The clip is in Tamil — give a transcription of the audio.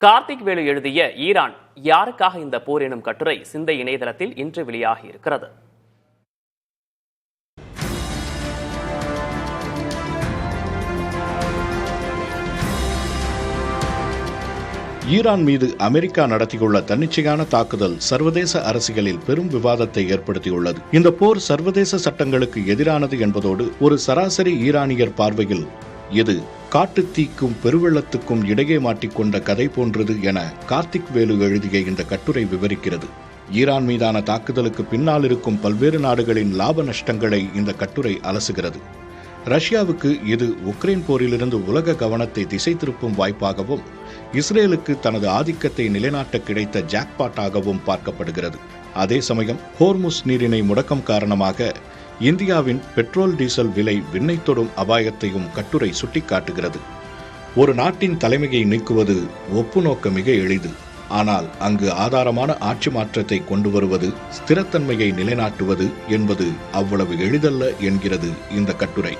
கார்த்திக் வேலு எழுதிய ஈரான் யாருக்காக இந்த போர் எனும் கட்டுரை சிந்தை இணையதளத்தில் இன்று வெளியாகி இருக்கிறது. ஈரான் மீது அமெரிக்கா நடத்தியுள்ள தன்னிச்சையான தாக்குதல் சர்வதேச அரசியலில் பெரும் விவாதத்தை ஏற்படுத்தியுள்ளது. இந்த போர் சர்வதேச சட்டங்களுக்கு எதிரானது என்பதோடு ஒரு சராசரி ஈரானியர் பார்வையில் இது காட்டுத்தீக்கும் பெருவெள்ளத்துக்கும் இடையே மாட்டிக்கொண்ட கதை போன்றது என கார்த்திக் வேலு எழுதிய இந்த கட்டுரை விவரிக்கிறது. ஈரான் மீதான தாக்குதலுக்கு பின்னால் இருக்கும் பல்வேறு நாடுகளின் லாப நஷ்டங்களை இந்த கட்டுரை அலசுகிறது. ரஷ்யாவுக்கு இது உக்ரைன் போரிலிருந்து உலக கவனத்தை திசை திருப்பும் வாய்ப்பாகவும் இஸ்ரேலுக்கு தனது ஆதிக்கத்தை நிலைநாட்ட கிடைத்த ஜாக்பாட்டாகவும் பார்க்கப்படுகிறது. அதே சமயம் ஹோர்முஸ் நீரிணை முடக்கம் காரணமாக இந்தியாவின் பெட்ரோல் டீசல் விலை விண்ணை தொடும் அபாயத்தையும் கட்டுரை சுட்டிக்காட்டுகிறது. ஒரு நாட்டின் தலைமையை நீக்குவது ஒப்புநோக்க மிக எளிது. ஆனால் அங்கு ஆதாரமான ஆட்சி மாற்றத்தை கொண்டு வருவது, ஸ்திரத்தன்மையை நிலைநாட்டுவது என்பது அவ்வளவு எளிதல்ல என்கிறது இந்த கட்டுரை.